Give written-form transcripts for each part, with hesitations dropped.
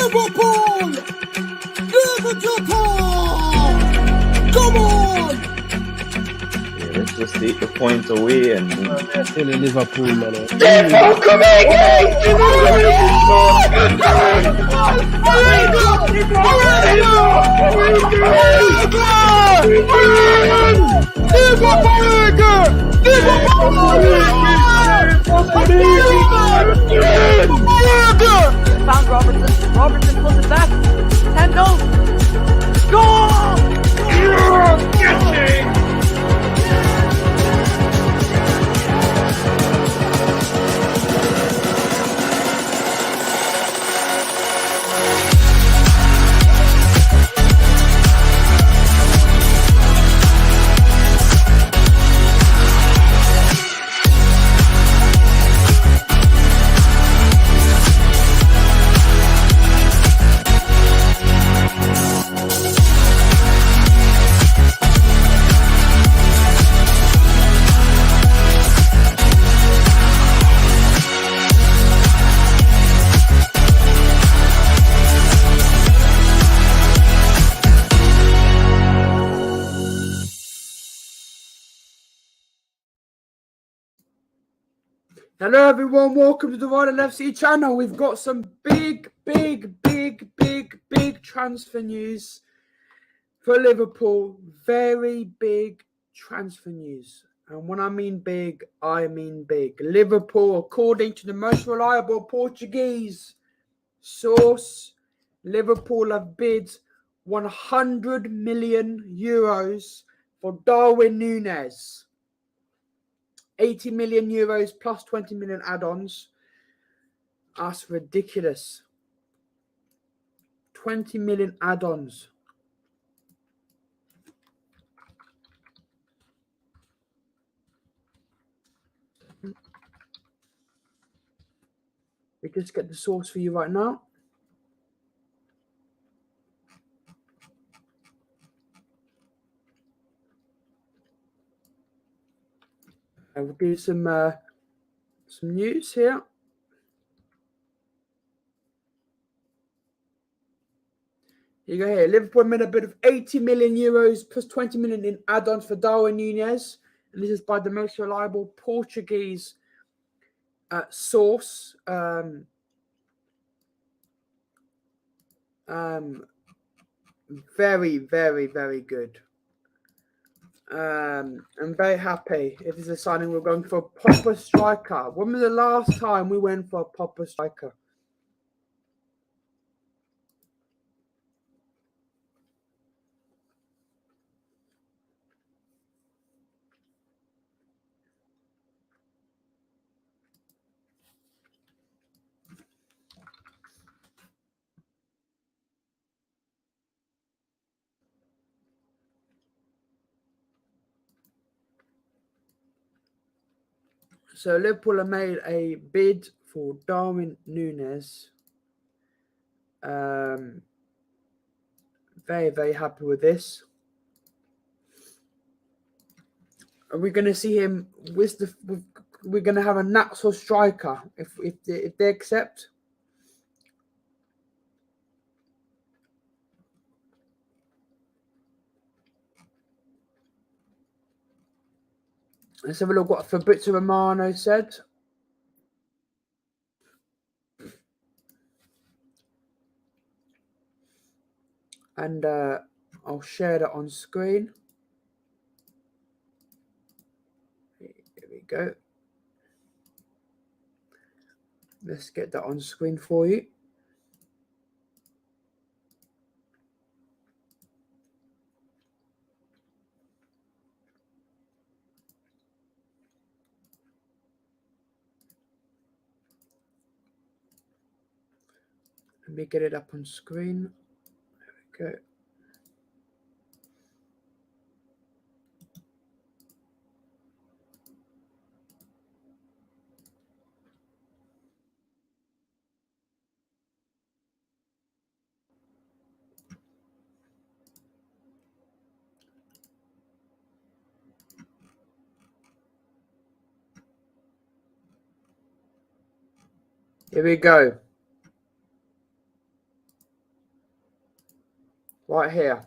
Liverpool! Liverpool! Come on! Yeah, let's just take the point away and They're still in Liverpool, man. Liverpool coming! Found Robertson. Robertson pulls it back. 10-0. Goal! Hello everyone, welcome to the Ryan LFC channel. We've got some big transfer news for Liverpool. Very big transfer news. And when I mean big, I mean big. Liverpool, according to the most reliable Portuguese source, Liverpool have bid 100 million euros for Darwin Nunez. 80 million euros plus 20 million add-ons. That's ridiculous. 20 million add-ons. We just get the source for you right now. I will do some news here. You go here. Liverpool made a bid of 80 million euros plus 20 million in add-ons for Darwin Nunez. And this is by the most reliable Portuguese source. Very good. I'm very happy. If it's a signing, we're going for a proper striker. When was the last time we went for a proper striker? So Liverpool have made a bid for Darwin Nunez. Very happy with this. Are we going to see him with the? We're going to have a natural striker if they accept. Let's have a look what Fabrizio Romano said. And I'll share that on screen. Here we go. Let's get that on screen for you. Let me get it up on screen. There we go. Here we go. right here.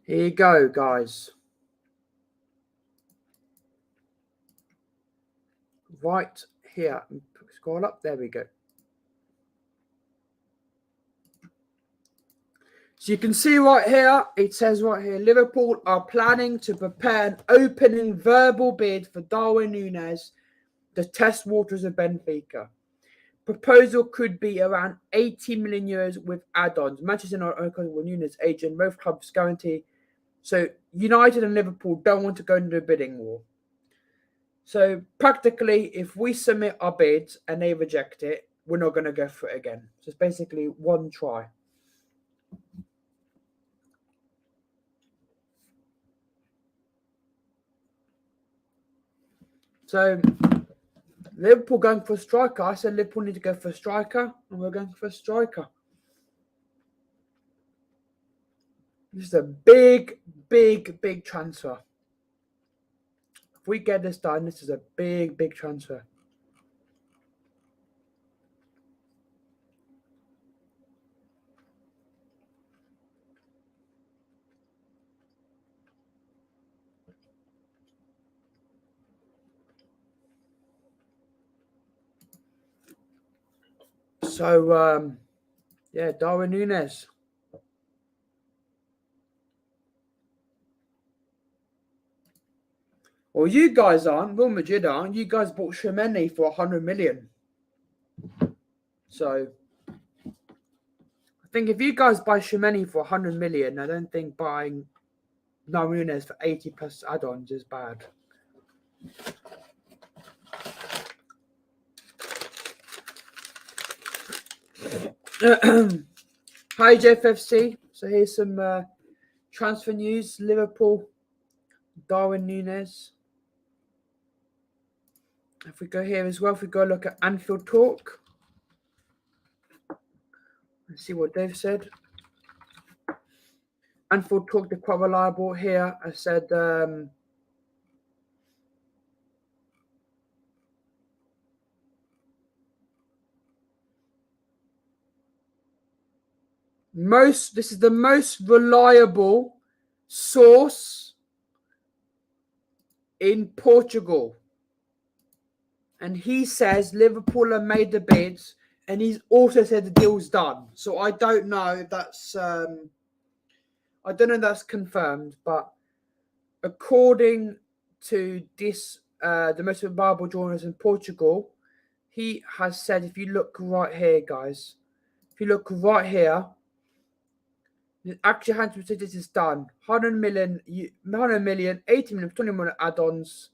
Here you go, guys. Right here. Scroll up. There we go. So you can see right here, it says right here, Liverpool are planning to prepare an opening verbal bid for Darwin Nunez, the test waters of Benfica. Proposal could be around 80 million euros with add-ons. Manchester United with Nunez agent, both clubs guarantee. So United and Liverpool don't want to go into a bidding war. So practically, if we submit our bids and they reject it, we're not going to go for it again. So it's basically one try. So Liverpool going for a striker. I said Liverpool need to go for a striker, and we're going for a striker. This is a big, big, big transfer. If we get this done, this is a big, big transfer. So, yeah, Darwin Nunez. Well, you guys aren't. Real Madrid aren't. You guys bought Tchouaméni for 100 million. So, I think if you guys buy Tchouaméni for 100 million, I don't think buying Darwin Nunez for 80 plus add-ons is bad. Hi, JFFC. So here's some transfer news. Liverpool, Darwin Nunez. If we go here as well, if we go look at Anfield Talk, let's see what they've said. Anfield Talk, they're quite reliable here. I said this is the most reliable source in Portugal. And he says Liverpool have made the bids, and he's also said the deal's done. So I don't know if that's confirmed, but according to this, the most reliable journalist in Portugal, he has said, if you look right here, guys, if you look right here, actually 100% this is done. 100 million, 80 million, 20 million add-ons.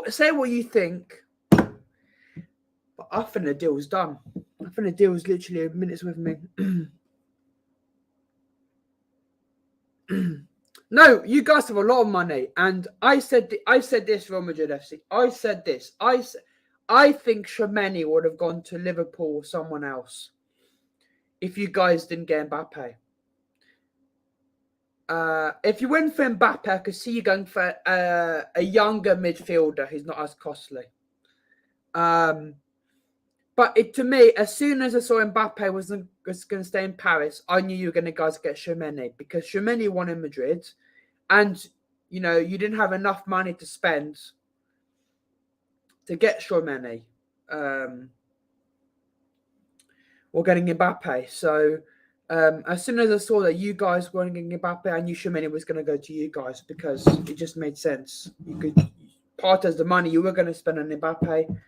Say what you think, but I think the deal's done. I think the deal's literally minutes with me. No, you guys have a lot of money, and I said this, Real Madrid FC. I said this. I think Tchouaméni would have gone to Liverpool or someone else if you guys didn't get Mbappe. If you went for Mbappe, I could see you going for a younger midfielder who's not as costly. But to me, as soon as I saw Mbappe was going to stay in Paris, I knew you were going to guys get Tchouaméni, because Tchouaméni won in Madrid, and you didn't have enough money to spend to get Tchouaméni. Or getting Mbappe. So as soon as I saw that you guys weren't getting Mbappe, I knew Tchouaméni was going to go to you guys, because it just made sense. You could part as the money you were going to spend on Mbappe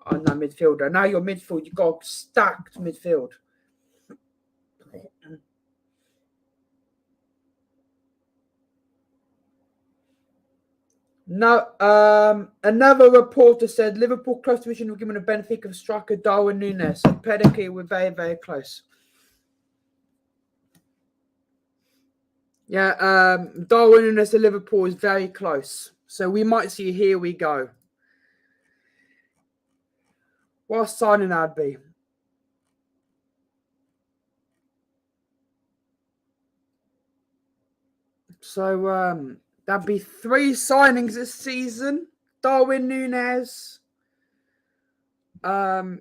on that midfielder. Now your midfield, you've got stacked midfield. Now, another reporter said Liverpool close to reaching agreement of Benfica striker Darwin Nunez. Pedically, we're very, very close. Yeah, Darwin Nunez to Liverpool is very close. So we might see, here we go. What signing that'd be? So that'd be 3 signings this season. Darwin Nunez, Fabio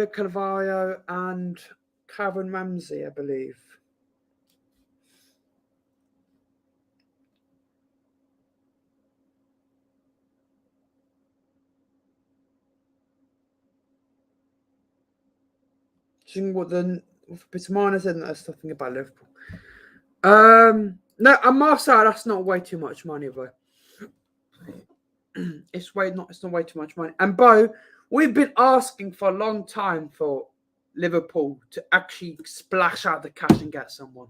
Carvalho, and Karen Ramsey, I believe. What the Bitmana said, that's nothing about Liverpool. No, on my side, that's not way too much money, bro. It's not way too much money. And Bo, we've been asking for a long time for Liverpool to actually splash out the cash and get someone.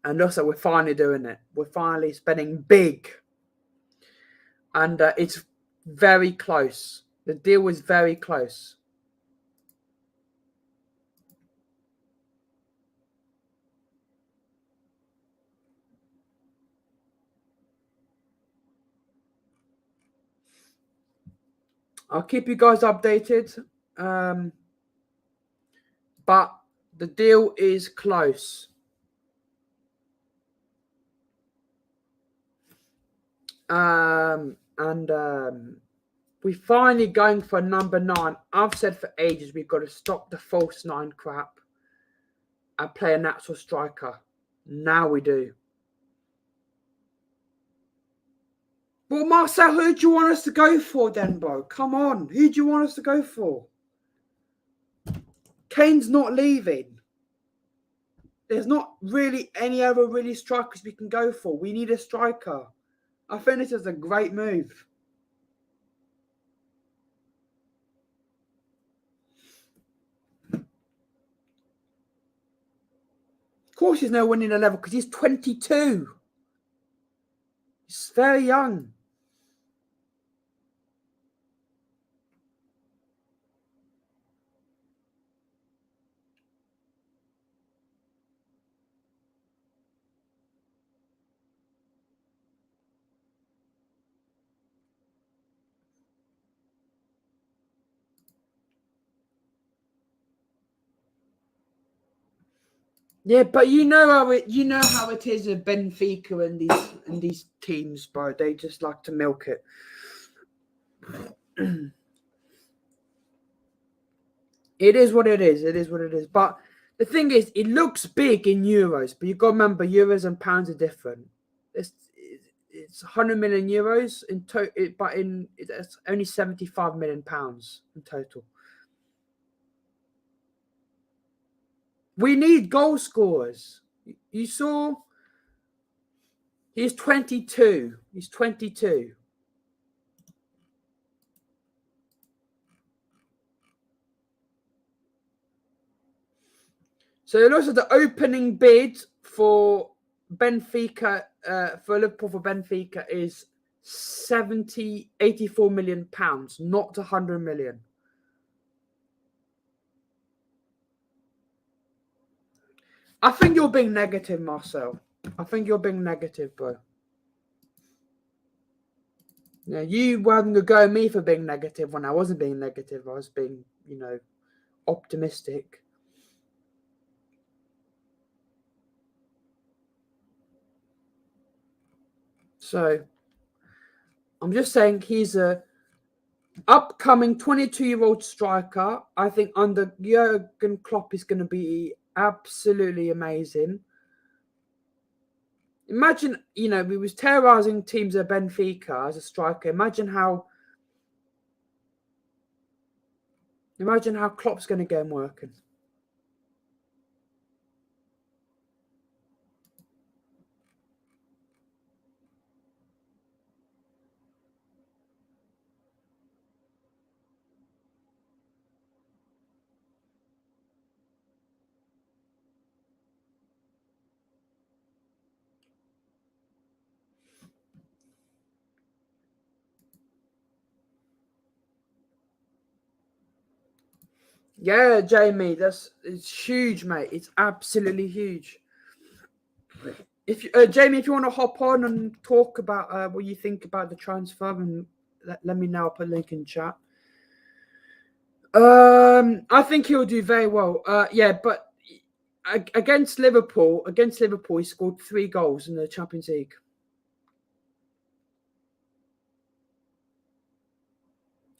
And also, we're finally doing it. We're finally spending big. And it's very close. The deal is very close. I'll keep you guys updated. But the deal is close. We're finally going for number 9. I've said for ages we've got to stop the false 9 crap and play a natural striker. Now we do. Well, Marcel, who do you want us to go for then, bro? Come on. Who do you want us to go for? Kane's not leaving. There's not really any other really strikers we can go for. We need a striker. I think this is a great move. Of course he's now winning a level because he's 22. He's very young. Yeah, but you know how it is with Benfica and these teams, bro. They just like to milk it. It is what it is. It is what it is. But the thing is, it looks big in euros, but you've got to remember euros and pounds are different. It's 100 million euros in total, but it's only 75 million pounds in total. We need goal scorers. You saw he's 22. He's 22. So it looks like the opening bid for Benfica, for Liverpool for Benfica is 84 million pounds, not 100 million. I think you're being negative, Marcel. I think you're being negative, bro. Yeah, you weren't going to go at me for being negative when I wasn't being negative. I was being, optimistic. So, I'm just saying he's a upcoming 22-year-old striker. I think under Jurgen Klopp is going to be absolutely amazing. Imagine, we was terrorizing teams at Benfica as a striker. Imagine how Klopp's going to get him working. Yeah, Jamie, it's huge, mate. It's absolutely huge. If Jamie, if you want to hop on and talk about what you think about the transfer, and let me know. I'll put a link in chat. I think he'll do very well. Yeah, but against Liverpool, he scored 3 goals in the Champions League.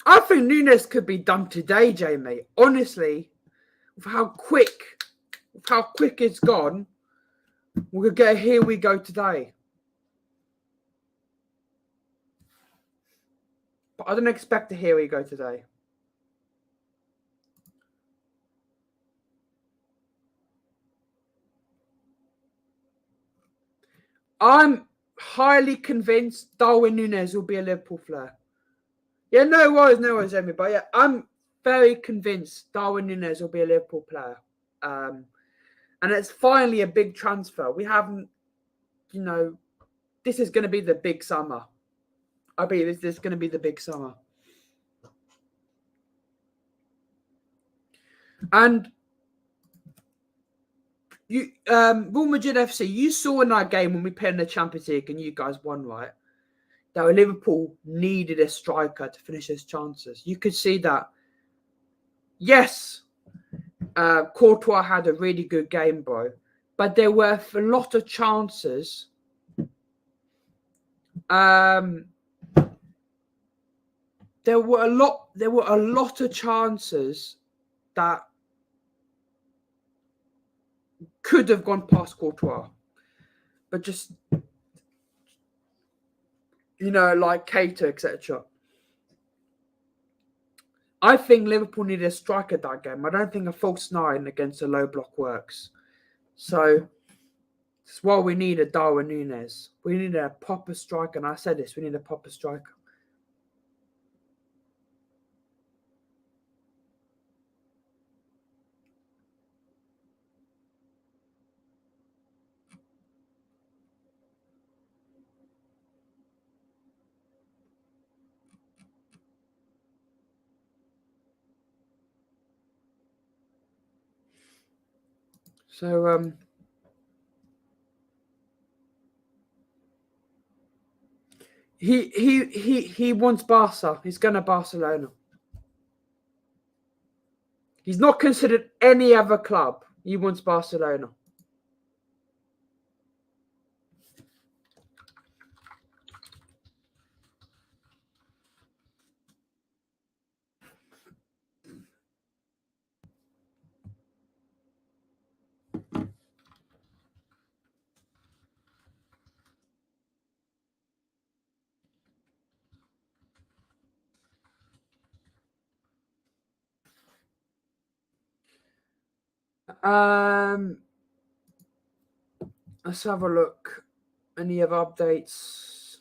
I think Nunez could be done today, Jamie. Honestly, with how quick it's gone, we're gonna get a here we go today. But I don't expect a here we go today. I'm highly convinced Darwin Nunez will be a Liverpool player. Yeah, no worries, Jamie. But yeah, I'm very convinced Darwin Nunez will be a Liverpool player. And it's finally a big transfer. We haven't, this is going to be the big summer. I believe this is going to be the big summer. And you, Real Madrid FC, you saw in that game when we played in the Champions League and you guys won, right? That Liverpool needed a striker to finish his chances. You could see that. Yes, Courtois had a really good game, bro. But there were a lot of chances. There were a lot of chances that could have gone past Courtois. But just, like Keita, etc. I think Liverpool needed a striker that game. I don't think a false 9 against a low block works. So that's why we need a Darwin Nunez. We need a proper striker. And I said this, we need a proper striker. So, he wants Barca. He's going to Barcelona. He's not considered any other club. He wants Barcelona. Let's have a look. Any other updates?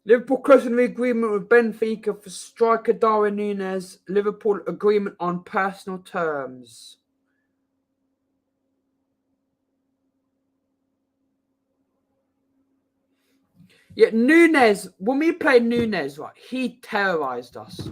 Liverpool closing the agreement with Benfica for striker Darwin Nunez. Liverpool agreement on personal terms. Yeah, Nunez, when we played Nunez, right, he terrorized us.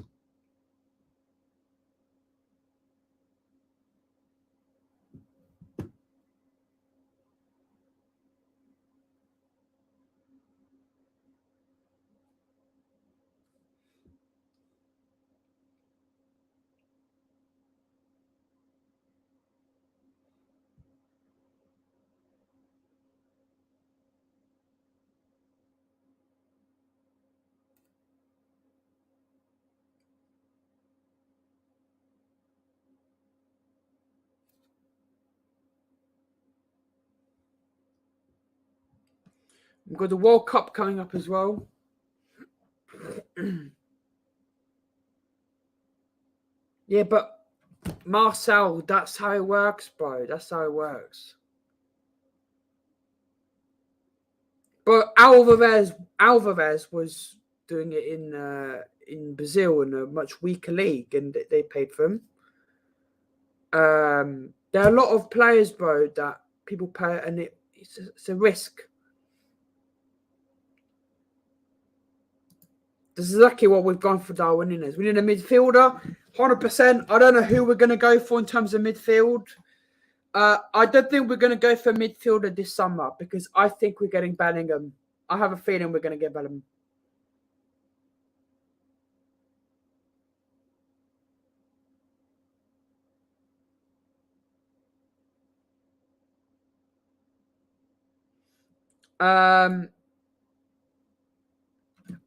We've got the World Cup coming up as well. Yeah, but Marcel, that's how it works, bro. That's how it works. But Alvarez was doing it in Brazil in a much weaker league, and they paid for him. There are a lot of players, bro, that people pay, and it's a risk. This is exactly what we've gone for Darwin Nunez. We need a midfielder, 100%. I don't know who we're going to go for in terms of midfield. I don't think we're going to go for a midfielder this summer because I think we're getting Bellingham. I have a feeling we're going to get Bellingham. I'm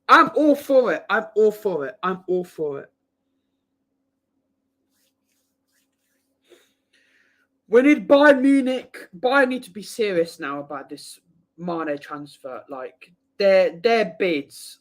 all for it. I'm all for it. I'm all for it. We need Bayern Munich. Bayern need to be serious now about this Mane transfer. Like their bids.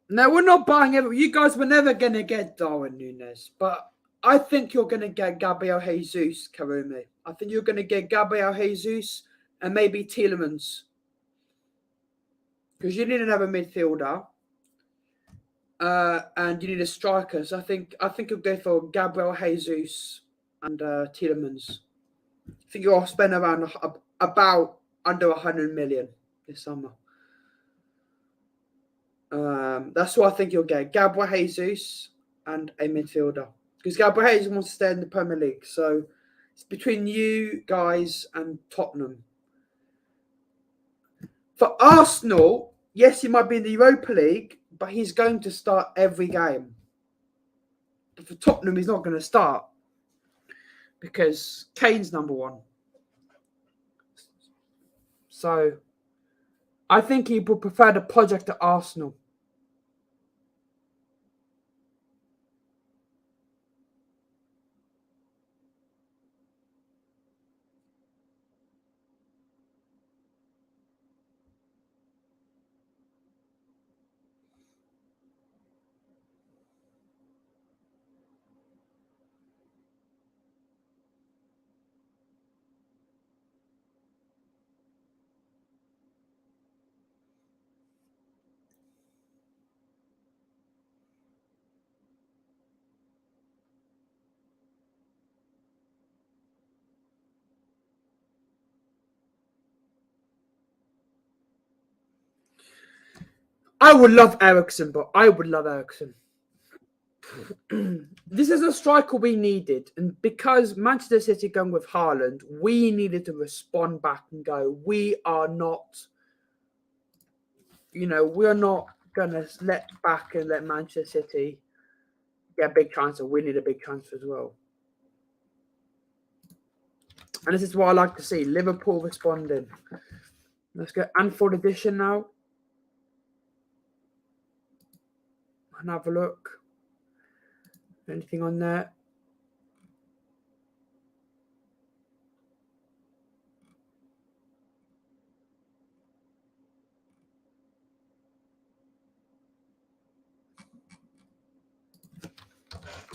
No, we're not buying it. You guys were never going to get Darwin Nunez, but I think you're going to get Gabriel Jesus, Karumi. I think you're going to get Gabriel Jesus and maybe Tielemans. Because you need another midfielder. And you need a striker. So I think you'll go for Gabriel Jesus and Tielemans. I think you'll spend around about under 100 million this summer. That's what I think you'll get. Gabriel Jesus and a midfielder. Because Gabriel Jesus wants to stay in the Premier League. So it's between you guys and Tottenham. For Arsenal, yes, he might be in the Europa League, but he's going to start every game. But for Tottenham, he's not going to start. Because Kane's number one. So I think he would prefer the project to Arsenal. I would love Eriksen, but I would love Eriksen. This is a striker we needed. And because Manchester City going with Haaland, we needed to respond back and go, we are not, we're not going to let back and let Manchester City get a big transfer. We need a big transfer as well. And this is what I like to see. Liverpool responding. Let's go Anfield edition now. And have a look. Anything on there?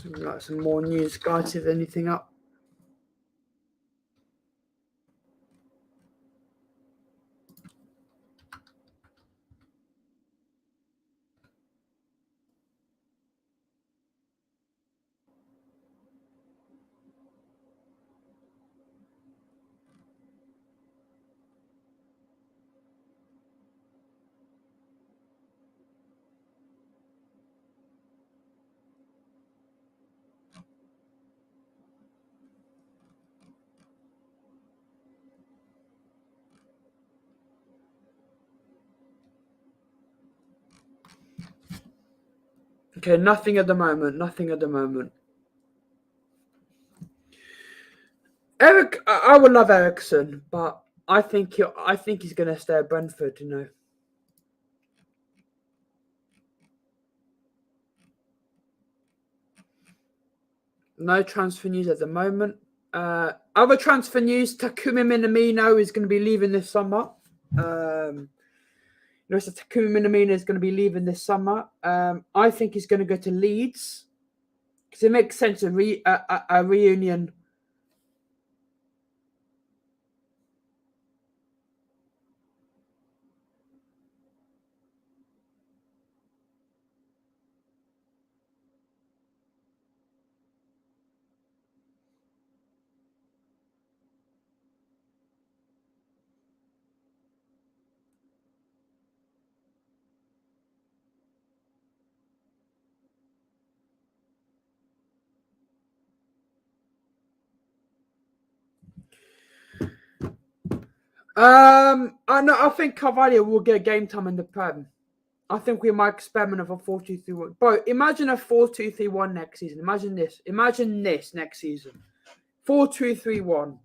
Like some more news, guys, if anything up. Okay, nothing at the moment. Nothing at the moment. I would love Eriksen, but I think he's going to stay at Brentford. No transfer news at the moment. Other transfer news: Takumi Minamino is going to be leaving this summer. So Takumi Minamino is going to be leaving this summer. I think he's going to go to Leeds because it makes sense a reunion. I think Carvalho will get game time in the Prem. I think we might experiment with a 4-2-3-1. Bro, imagine a 4-2-3-1 next season. Imagine this. Imagine this next season. 4-2-3-1.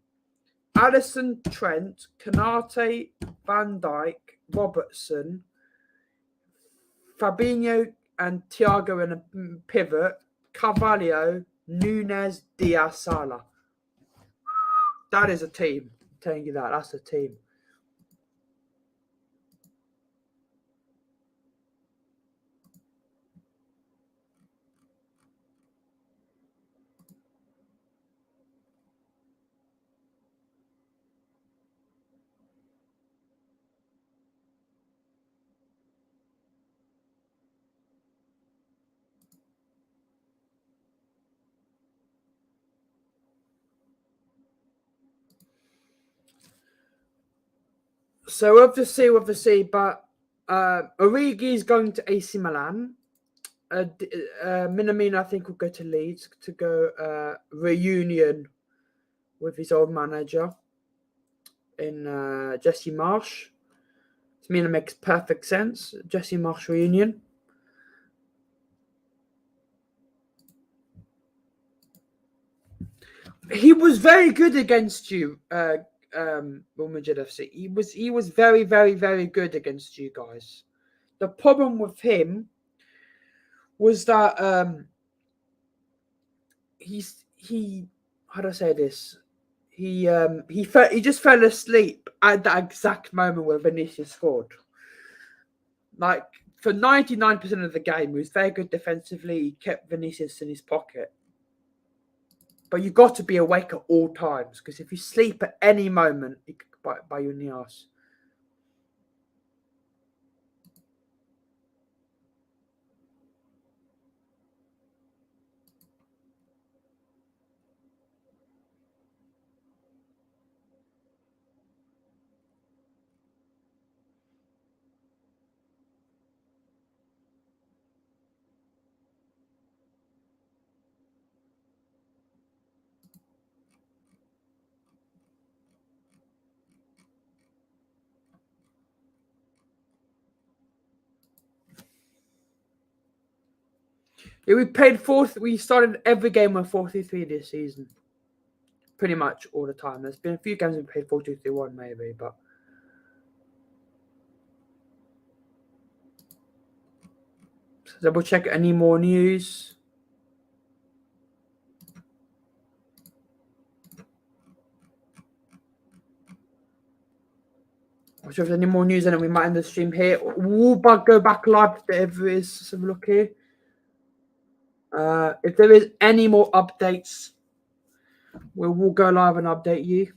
Alisson, Trent, Kanate, Van Dijk, Robertson, Fabinho and Thiago in a pivot, Carvalho, Nunez, Diaz, Salah. That is a team. I'm telling you that. That's a team. So we'll have to see. But Origi is going to AC Milan. Minamino, I think, will go to Leeds to go reunion with his old manager in Jesse Marsh. To me, it makes perfect sense. Jesse Marsh reunion. He was very good against you, Real Madrid FC. He was very, very, very good against you guys. The problem with him was that he how do I say this? He just fell asleep at that exact moment where Vinicius scored. Like for 99% of the game, he was very good defensively. He kept Vinicius in his pocket. But you got to be awake at all times, because if you sleep at any moment, it could bite you in the ass. Yeah, we started every game with 4-3-3 this season. Pretty much all the time. There's been a few games we played 4-2-3-1 maybe, but so double check any more news. If there's any more news, and then we might end the stream here. We'll go back live if there ever is. Let's have a look here. If there is any more updates, we'll go live and update you.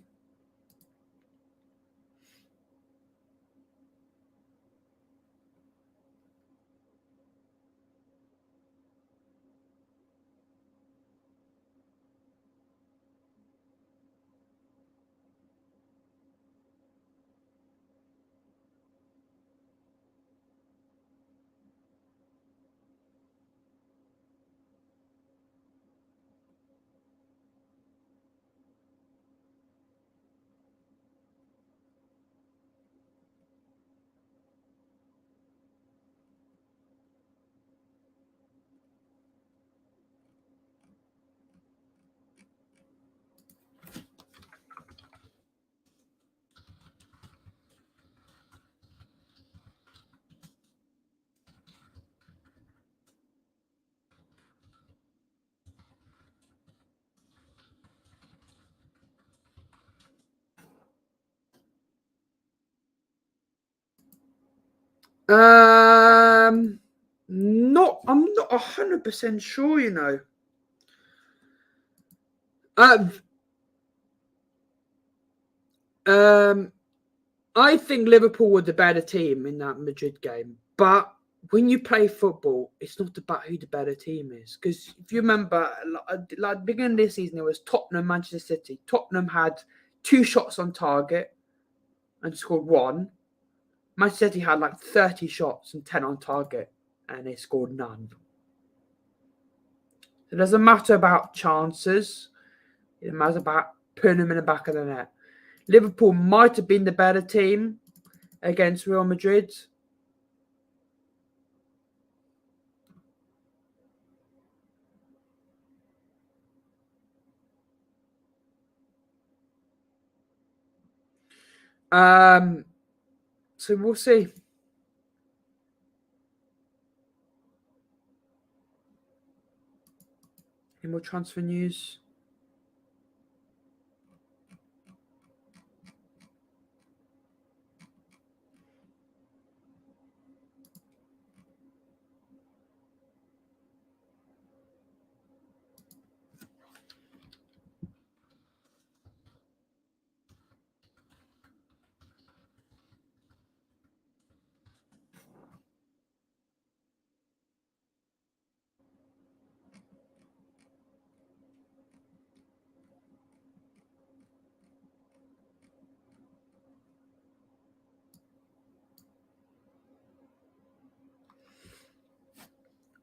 I'm not 100% sure, you know. I think Liverpool were the better team in that Madrid game, but when you play football, it's not about who the better team is. Because if you remember, like beginning of this season, it was Tottenham, Manchester City. Tottenham had 2 shots on target and scored 1. Manchester City had like 30 shots and 10 on target, and they scored none. It doesn't matter about chances. It matters about putting them in the back of the net. Liverpool might have been the better team against Real Madrid. So we'll see. Any more transfer news?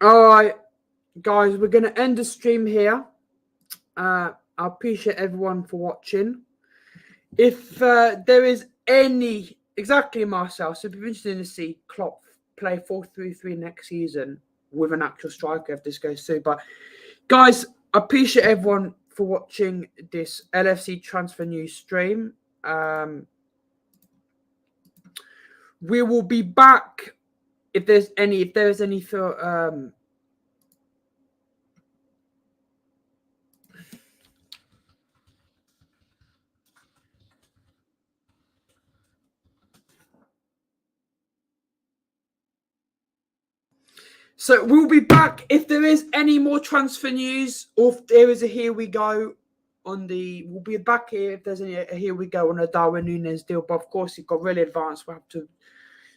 All right, guys, we're going to end the stream here. I appreciate everyone for watching. If there is any, exactly Marcel, so it'd be interesting to see Klopp play 4-3-3 next season with an actual striker if this goes through. But guys, I appreciate everyone for watching this LFC transfer news stream. We will be back if there's any for so we'll be back if there is any more transfer news, or if there is a here we go on the. We'll be back here if there's any a here we go on a Darwin Nunez deal. But of course, it got really advanced. We'll have to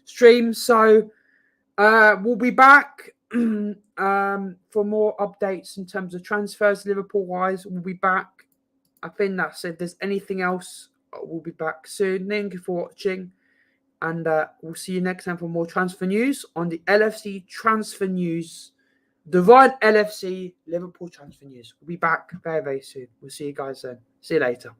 stream. So we'll be back for more updates in terms of transfers, Liverpool wise. We'll be back. I think that's it. If there's anything else, we'll be back soon. Thank you for watching. And we'll see you next time for more transfer news on the LFC transfer news. The Ryan LFC Liverpool transfer news. We'll be back very, very soon. We'll see you guys then. See you later.